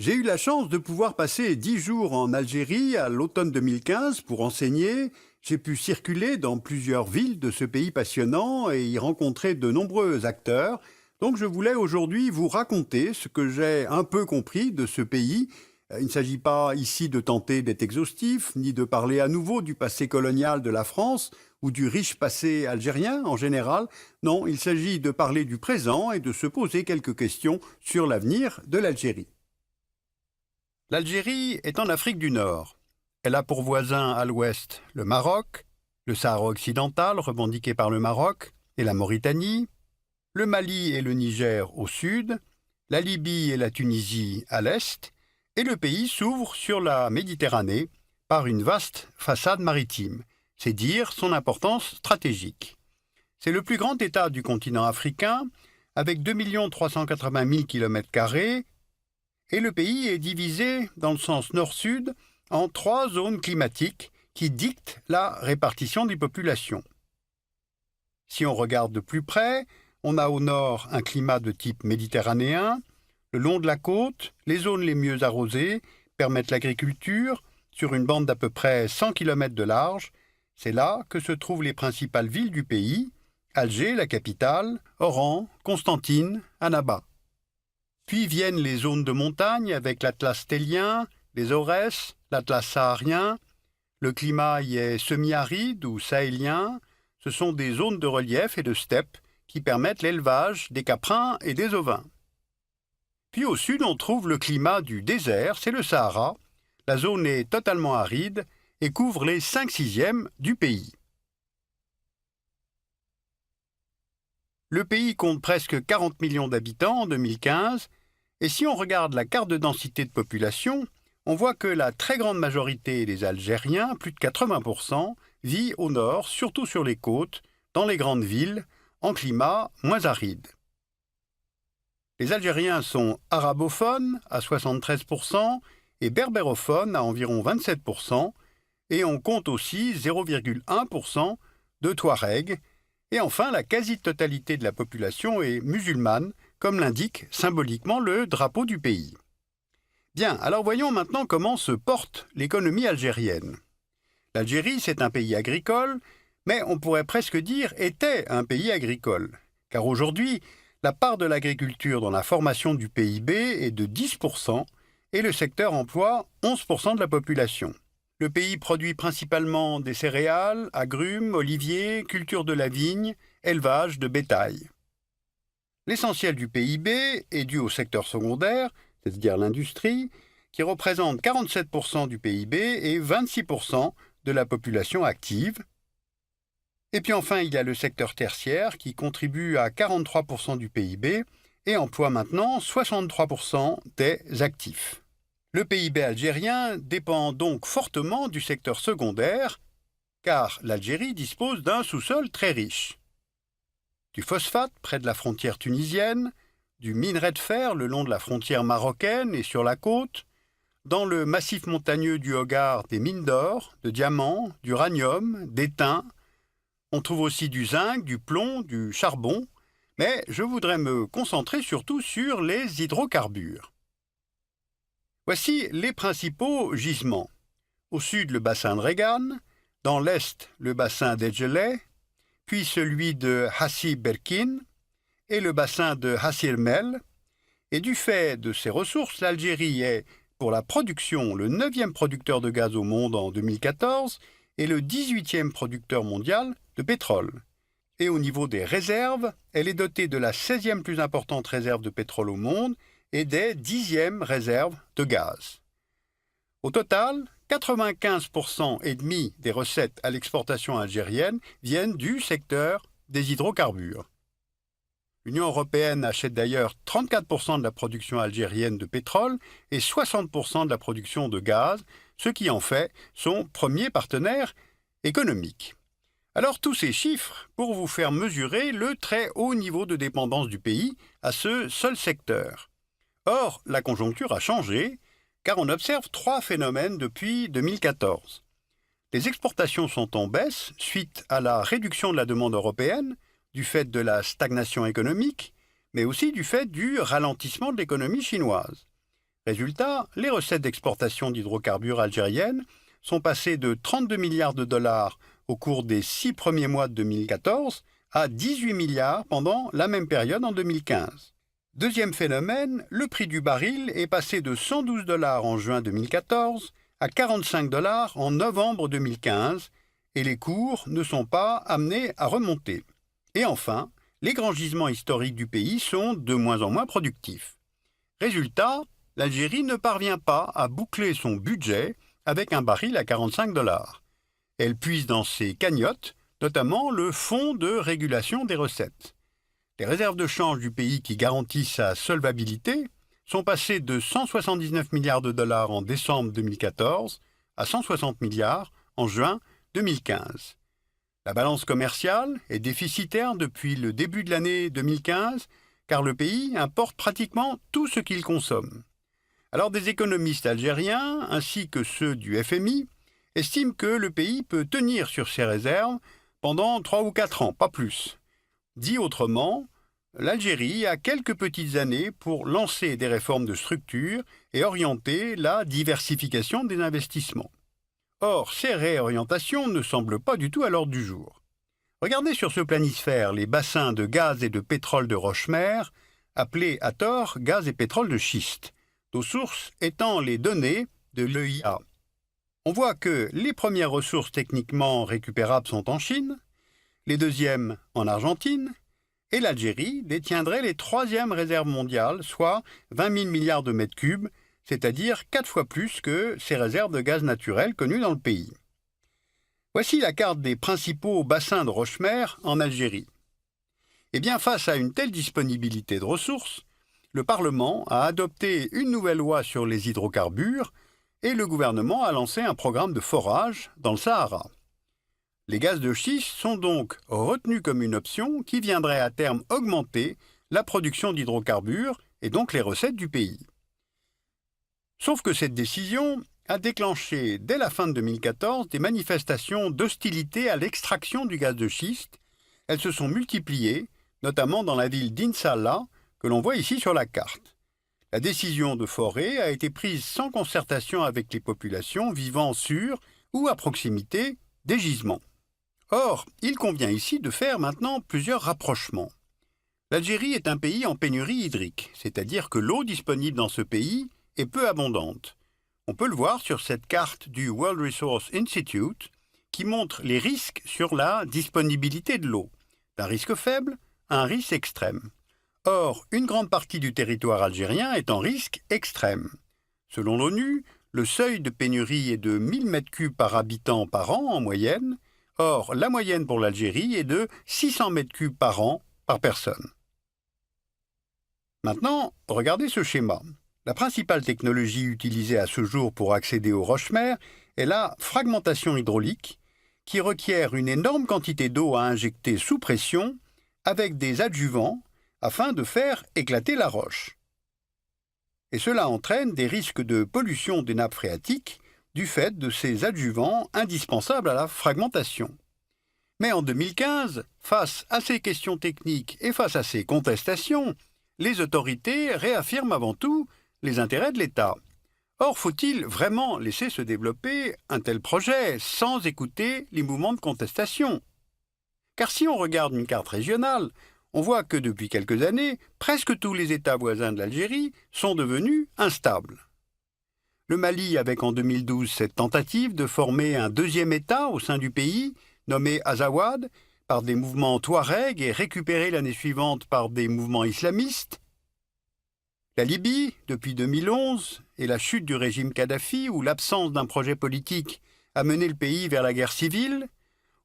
J'ai eu la chance de pouvoir passer 10 jours en Algérie à l'automne 2015 pour enseigner. J'ai pu circuler dans plusieurs villes de ce pays passionnant et y rencontrer de nombreux acteurs. Donc je voulais aujourd'hui vous raconter ce que j'ai un peu compris de ce pays. Il ne s'agit pas ici de tenter d'être exhaustif, ni de parler à nouveau du passé colonial de la France ou du riche passé algérien en général. Non, il s'agit de parler du présent et de se poser quelques questions sur l'avenir de l'Algérie. L'Algérie est en Afrique du Nord. Elle a pour voisin à l'ouest le Maroc, le Sahara occidental revendiqué par le Maroc et la Mauritanie, le Mali et le Niger au sud, la Libye et la Tunisie à l'est, et le pays s'ouvre sur la Méditerranée par une vaste façade maritime. C'est dire son importance stratégique. C'est le plus grand État du continent africain, avec 2 380 000 km², et le pays est divisé dans le sens nord-sud en 3 zones climatiques qui dictent la répartition des populations. Si on regarde de plus près, on a au nord un climat de type méditerranéen. Le long de la côte, les zones les mieux arrosées permettent l'agriculture sur une bande d'à peu près 100 km de large. C'est là que se trouvent les principales villes du pays: Alger, la capitale, Oran, Constantine, Annaba. Puis viennent les zones de montagne avec l'Atlas tellien, les Aurès, l'Atlas saharien. Le climat y est semi-aride ou sahélien. Ce sont des zones de relief et de steppe qui permettent l'élevage des caprins et des ovins. Puis au sud, on trouve le climat du désert, c'est le Sahara. La zone est totalement aride et couvre les 5/6 du pays. Le pays compte presque 40 millions d'habitants en 2015, et si on regarde la carte de densité de population, on voit que la très grande majorité des Algériens, plus de 80%, vit au nord, surtout sur les côtes, dans les grandes villes, en climat moins aride. Les Algériens sont arabophones à 73% et berbérophones à environ 27%, et on compte aussi 0,1% de Touaregs, et enfin la quasi-totalité de la population est musulmane, comme l'indique symboliquement le drapeau du pays. Bien, alors voyons maintenant comment se porte l'économie algérienne. L'Algérie, c'est un pays agricole, mais on pourrait presque dire était un pays agricole, car aujourd'hui, la part de l'agriculture dans la formation du PIB est de 10% et le secteur emploie 11% de la population. Le pays produit principalement des céréales, agrumes, oliviers, culture de la vigne, élevage de bétail. L'essentiel du PIB est dû au secteur secondaire, c'est-à-dire l'industrie, qui représente 47% du PIB et 26% de la population active. Et puis enfin, il y a le secteur tertiaire qui contribue à 43% du PIB et emploie maintenant 63% des actifs. Le PIB algérien dépend donc fortement du secteur secondaire, car l'Algérie dispose d'un sous-sol très riche. Du phosphate près de la frontière tunisienne, du minerai de fer le long de la frontière marocaine et sur la côte, dans le massif montagneux du Hogar des mines d'or, de diamants, d'uranium, d'étain. On trouve aussi du zinc, du plomb, du charbon, mais je voudrais me concentrer surtout sur les hydrocarbures. Voici les principaux gisements. Au sud, le bassin de Regan, dans l'est, le bassin d'Edgeley, puis celui de Hassi Berkin et le bassin de Hassi Mel. Et du fait de ces ressources, l'Algérie est, pour la production, le 9e producteur de gaz au monde en 2014 et le 18e producteur mondial de pétrole. Et au niveau des réserves, elle est dotée de la 16e plus importante réserve de pétrole au monde et des 10e réserves de gaz. Au total, 95,5% des recettes à l'exportation algérienne viennent du secteur des hydrocarbures. L'Union européenne achète d'ailleurs 34% de la production algérienne de pétrole et 60% de la production de gaz, ce qui en fait son premier partenaire économique. Alors tous ces chiffres pour vous faire mesurer le très haut niveau de dépendance du pays à ce seul secteur. Or, la conjoncture a changé, car on observe 3 phénomènes depuis 2014. Les exportations sont en baisse suite à la réduction de la demande européenne, du fait de la stagnation économique, mais aussi du fait du ralentissement de l'économie chinoise. Résultat, les recettes d'exportation d'hydrocarbures algériennes sont passées de 32 milliards de dollars au cours des 6 premiers mois de 2014 à 18 milliards pendant la même période en 2015. Deuxième phénomène, le prix du baril est passé de 112 dollars en juin 2014 à 45 dollars en novembre 2015 et les cours ne sont pas amenés à remonter. Et enfin, les grands gisements historiques du pays sont de moins en moins productifs. Résultat, l'Algérie ne parvient pas à boucler son budget avec un baril à 45 dollars. Elle puise dans ses cagnottes, notamment le Fonds de régulation des recettes. Les réserves de change du pays qui garantissent sa solvabilité sont passées de 179 milliards de dollars en décembre 2014 à 160 milliards en juin 2015. La balance commerciale est déficitaire depuis le début de l'année 2015 car le pays importe pratiquement tout ce qu'il consomme. Alors des économistes algériens ainsi que ceux du FMI estiment que le pays peut tenir sur ses réserves pendant 3 ou 4 ans, pas plus. Dit autrement, l'Algérie a quelques petites années pour lancer des réformes de structure et orienter la diversification des investissements. Or, ces réorientations ne semblent pas du tout à l'ordre du jour. Regardez sur ce planisphère les bassins de gaz et de pétrole de roche-mère, appelés à tort gaz et pétrole de schiste, nos sources étant les données de l'EIA. On voit que les premières ressources techniquement récupérables sont en Chine, les deuxièmes en Argentine, et l'Algérie détiendrait les troisièmes réserves mondiales, soit 20 000 milliards de mètres cubes, c'est-à-dire 4 fois plus que ces réserves de gaz naturel connues dans le pays. Voici la carte des principaux bassins de roche-mère en Algérie. Eh bien, face à une telle disponibilité de ressources, le Parlement a adopté une nouvelle loi sur les hydrocarbures et le gouvernement a lancé un programme de forage dans le Sahara. Les gaz de schiste sont donc retenus comme une option qui viendrait à terme augmenter la production d'hydrocarbures et donc les recettes du pays. Sauf que cette décision a déclenché dès la fin de 2014 des manifestations d'hostilité à l'extraction du gaz de schiste. Elles se sont multipliées, notamment dans la ville d'Insalah, que l'on voit ici sur la carte. La décision de forer a été prise sans concertation avec les populations vivant sur ou à proximité des gisements. Or, il convient ici de faire maintenant plusieurs rapprochements. L'Algérie est un pays en pénurie hydrique, c'est-à-dire que l'eau disponible dans ce pays est peu abondante. On peut le voir sur cette carte du World Resources Institute qui montre les risques sur la disponibilité de l'eau, d'un risque faible à un risque extrême. Or, une grande partie du territoire algérien est en risque extrême. Selon l'ONU, le seuil de pénurie est de 1000 m3 par habitant par an en moyenne. Or, la moyenne pour l'Algérie est de 600 m3 par an par personne. Maintenant, regardez ce schéma. La principale technologie utilisée à ce jour pour accéder aux roches-mères est la fragmentation hydraulique, qui requiert une énorme quantité d'eau à injecter sous pression avec des adjuvants afin de faire éclater la roche. Et cela entraîne des risques de pollution des nappes phréatiques du fait de ces adjuvants indispensables à la fragmentation. Mais en 2015, face à ces questions techniques et face à ces contestations, les autorités réaffirment avant tout les intérêts de l'État. Or, faut-il vraiment laisser se développer un tel projet sans écouter les mouvements de contestation ? Car si on regarde une carte régionale, on voit que depuis quelques années, presque tous les États voisins de l'Algérie sont devenus instables. Le Mali, avec en 2012 cette tentative de former un deuxième État au sein du pays, nommé Azawad, par des mouvements touaregs et récupéré l'année suivante par des mouvements islamistes. La Libye, depuis 2011, et la chute du régime Kadhafi, où l'absence d'un projet politique a mené le pays vers la guerre civile.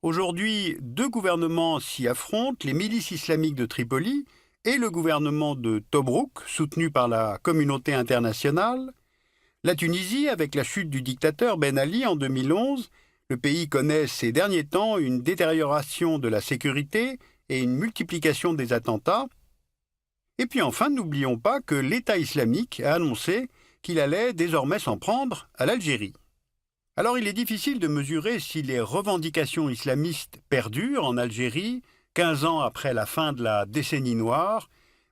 Aujourd'hui, 2 gouvernements s'y affrontent, les milices islamiques de Tripoli et le gouvernement de Tobrouk, soutenu par la communauté internationale. La Tunisie, avec la chute du dictateur Ben Ali en 2011, le pays connaît ces derniers temps une détérioration de la sécurité et une multiplication des attentats. Et puis enfin, n'oublions pas que l'État islamique a annoncé qu'il allait désormais s'en prendre à l'Algérie. Alors il est difficile de mesurer si les revendications islamistes perdurent en Algérie 15 ans après la fin de la décennie noire,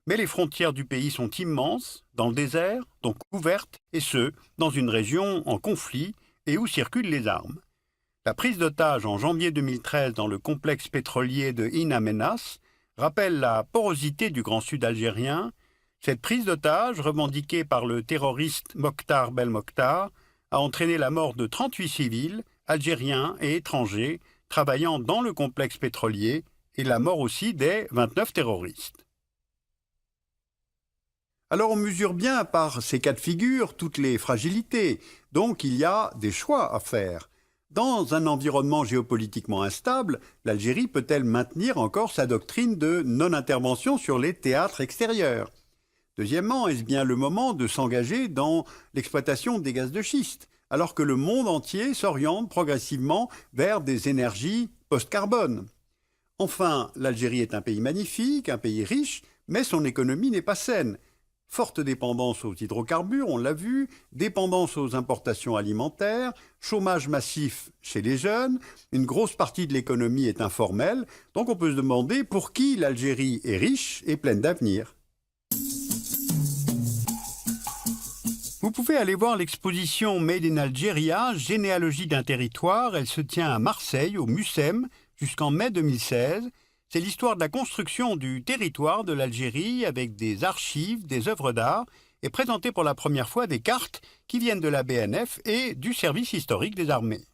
Mais les frontières du pays sont immenses, dans le désert, donc ouvertes, et ce, dans une région en conflit et où circulent les armes. La prise d'otage en janvier 2013 dans le complexe pétrolier de In Amenas rappelle la porosité du Grand Sud algérien. Cette prise d'otage, revendiquée par le terroriste Mokhtar Belmokhtar, a entraîné la mort de 38 civils, algériens et étrangers, travaillant dans le complexe pétrolier, et la mort aussi des 29 terroristes. Alors on mesure bien par ces cas de figure toutes les fragilités, donc il y a des choix à faire. Dans un environnement géopolitiquement instable, l'Algérie peut-elle maintenir encore sa doctrine de non-intervention sur les théâtres extérieurs? Deuxièmement, est-ce bien le moment de s'engager dans l'exploitation des gaz de schiste, alors que le monde entier s'oriente progressivement vers des énergies post-carbone? Enfin, l'Algérie est un pays magnifique, un pays riche, mais son économie n'est pas saine. Forte dépendance aux hydrocarbures, on l'a vu, dépendance aux importations alimentaires, chômage massif chez les jeunes, une grosse partie de l'économie est informelle, donc on peut se demander pour qui l'Algérie est riche et pleine d'avenir. Vous pouvez aller voir l'exposition Made in Algeria, généalogie d'un territoire. Elle se tient à Marseille, au MUSEM, jusqu'en mai 2016. C'est l'histoire de la construction du territoire de l'Algérie avec des archives, des œuvres d'art et présentée pour la première fois des cartes qui viennent de la BNF et du service historique des armées.